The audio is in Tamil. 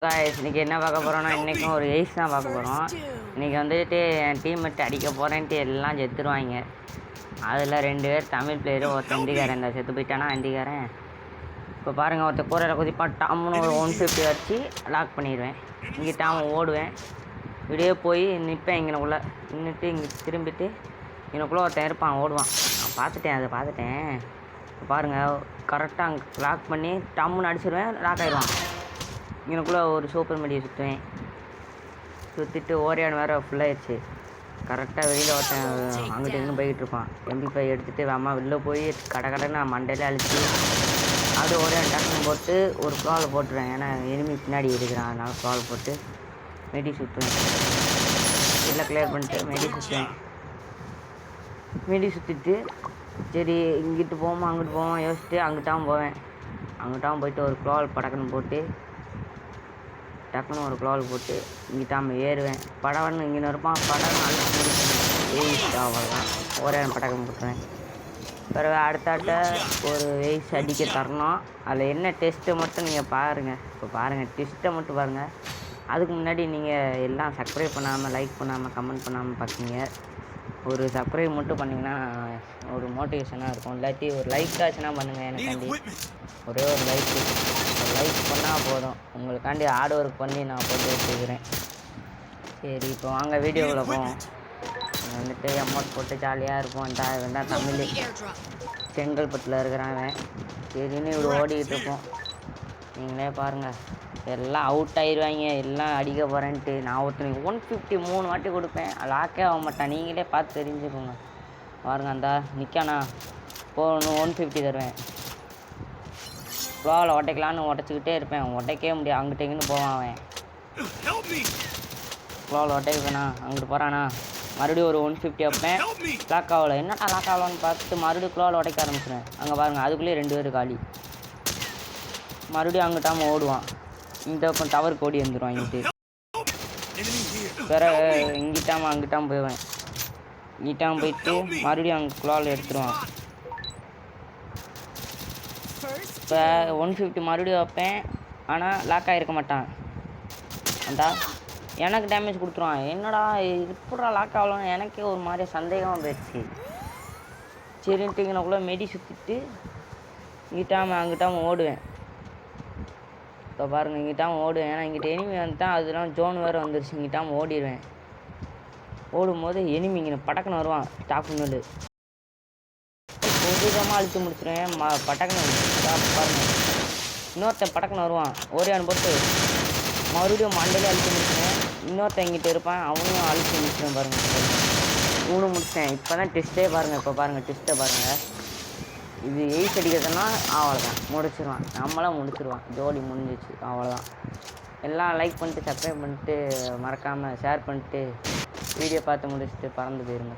गाइस இன்னைக்கு என்ன பார்க்க போறோம்னா இன்னைக்கும் ஒரு எய்ஸ் தான் பார்க்க போறோம். இன்னைக்கு வந்துட்டு என் டீம் மட்டும் அடிக்க போறேன்ட்டு எல்லாம் செத்துருவாங்க. அதில் 2 பேர் தமிழ் பிளேயர், ஒருத்தன் ஹிந்திக்காரன். இந்த செத்து போயிட்டானா ஹிந்திக்காரன். இப்போ பாருங்க, ஒருத்தர் கூரையில குதிப்பா டாம்னு ஒரு 150 வச்சு லாக் பண்ணிடுவேன். இங்கே டாம் ஓடுவேன், இப்படியே போய் நிற்பேன். இங்கனக்குள்ளே நின்றுட்டு இங்கே திரும்பிட்டு இங்கனக்குள்ளே ஒருத்தன் இருப்பான், ஓடுவான். நான் பார்த்துட்டேன், அதை பார்த்துட்டேன். பாருங்கள், கரெக்டாக அங்கே லாக் பண்ணி டாம்னு அடிச்சிடுவேன், லாக் ஆகிடுவான். இங்கனக்குள்ளே ஒரு சூப்பர் மீடியை சுற்றுவேன். சுற்றிட்டு ஓரியான் வேறு ஃபுல்லாகிடுச்சு. கரெக்டாக வெளியில் ஒருத்தன் அங்கிட்ட இருந்து போய்கிட்டு இருப்பான். MP5 எடுத்துகிட்டு அம்மா வெளில போய் கடை நான் மண்டையிலே அழிச்சு அது ஓரியான் டக்குன்னு போட்டு ஒரு ஃப்ளாவில் போட்டுருவேன். ஏன்னா எனிமி பின்னாடி இருக்கிறான், அதனால் ஃப்ளாவில் போட்டு மெடி சுற்றுவேன். இல்லை கிளியர் பண்ணிட்டு மெடி சுற்றிட்டு சரி இங்கிட்டு போவோமா அங்கிட்டு போவோம் யோசிச்சுட்டு அங்கிட்டாவும் போவேன். அங்கிட்டாவும் போயிட்டு ஒரு ஃப்ளால் படக்குன்னு போட்டு டக்குன்னு ஒரு க்ளோல் போட்டு இங்கிட்டாமல் ஏறுவேன். படவன்னு இங்கே இருப்பான், படம் அழுத்து முடிச்சுவேன். அவ்வளோதான், ஒரே படக்கம் போட்டுருவேன். பிறகு அடுத்தாட்ட ஒரு வெயிஸ் அடிக்க தரணும். அதில் என்ன டெஸ்ட்டை மட்டும் நீங்கள் பாருங்கள். இப்போ பாருங்கள், டெஸ்ட்டை மட்டும் பாருங்கள். அதுக்கு முன்னாடி நீங்கள் எல்லாம் சப்ஸ்கிரைப் பண்ணாமல், லைக் பண்ணாமல், கமெண்ட் பண்ணாமல் பார்க்குறீங்க. ஒரு சப்ஸ்கிரைப் மட்டும் பண்ணிங்கன்னா ஒரு மோட்டிவேஷனாக இருக்கும். இல்லாட்டி ஒரு லைக் ஆச்சுன்னா பண்ணுங்கள். எனக்காண்டி ஒரே ஒரு லைக் பண்ணால் போதும். உங்களுக்காண்டி ஹார்ட் ஒர்க் பண்ணி நான் போட்டு வச்சுக்கிறேன். சரி, இப்போ வாங்க வீடியோவில் போவோம். வந்துட்டு அமௌண்ட் போட்டு ஜாலியாக இருப்போம். வேண்டாம் தமிழ் செங்கல்பட்டில் இருக்கிறாங்க. சரின்னு இப்படி ஓடிக்கிட்டு இருப்போம். நீங்களே பாருங்கள், எல்லாம் அவுட் ஆயிடுவாங்க. எல்லாம் அடிக்க போகிறேன்ட்டு நான் ஒருத்தனுக்கு 150 3 வாட்டி கொடுப்பேன். லாக்கே ஆக மாட்டான். நீங்களே பார்த்து தெரிஞ்சுக்கோங்க. பாருங்க, அந்த நிற்கானா போகணும் 150 தருவேன். ஃப்ளோவில் உடைக்கலான்னு உடச்சிக்கிட்டே இருப்பேன். உடைக்கவே முடியாது. அங்கிட்ட இங்கேன்னு போவான் அவன். ஃப்ளோவில் உடைக்கவேண்ணா அங்கிட்டு போகிறானா மறுபடியும் ஒரு 150 வைப்பேன். லாக் ஆகலை. என்னடா லாக் ஆகலான்னு பார்த்துட்டு மறுபடியும் ஃப்ளோவில் உடைக்க ஆரம்பிச்சிடுவேன். அங்கே பாருங்கள், அதுக்குள்ளேயே 2 பேர் காலி. மறுபடியும் அங்கிட்டாமல் ஓடுவான். இந்த பக்கம் டவருக்கு ஓடி வந்துடுவான். இங்கிட்டு வேற இங்கிட்டாமல் அங்கிட்டாமல் போயிடுவேன். இங்கிட்டாமல் போயிட்டு மறுபடியும் அங்கே ஃப்ளோவில் எடுத்துருவான். இப்போ 150 மறுபடியும் வைப்பேன். ஆனால் லாக் ஆகிருக்க மாட்டான். அந்தா எனக்கு டேமேஜ் கொடுத்துருவான். என்னடா இப்படா லாக் ஆகலான்னு எனக்கே ஒரு மாதிரி சந்தேகமாக போயிடுச்சு. சரின்ட்டு இங்கனக்குள்ளே மெடி சுற்றிட்டு இங்கிட்டாமல் அங்கிட்டாமல் ஓடுவேன். இப்போ பாருங்கள், இங்கிட்டாமல் ஓடுவேன். ஏன்னா இங்கிட்ட எனிமி வந்துட்டான். அதெல்லாம் ஜோன் வேறு வந்துருச்சு. இங்கிட்டாமல் ஓடிடுவேன். ஓடும்போது எனிமி இங்கே படக்குன்னு வருவான். டாக்குன்னு கொஞ்சமாக அழித்து முடிச்சிடுவேன். பட்டக்குன்னு பாருங்கள், இன்னொருத்தன் படக்குன்னு வருவான். ஓரியான் போட்டு மறுபடியும் மண்டையிலே அழித்து முடிச்சிடுவேன். இன்னொருத்தன் இங்கிட்ட இருப்பான், அவனையும் அழித்து முடிச்சிடுவேன். பாருங்கள், 3 முடிச்சிட்டேன். இப்போ தான் டெஸ்ட்டே பாருங்கள். இப்போ பாருங்கள், டெஸ்ட்டை பாருங்கள். இது எய்ஸ் அடிக்கிறதுனா அவ்வளோதான், முடிச்சிடுவான். நம்மளாம் முடிச்சிடுவான். ஜோடி முடிஞ்சிச்சு, அவ்வளோதான். எல்லாம் லைக் பண்ணிட்டு சப்ஸ்கிரைப் பண்ணிட்டு மறக்காமல் ஷேர் பண்ணிட்டு வீடியோ பார்த்து முடிச்சுட்டு பறந்து போயிருங்க.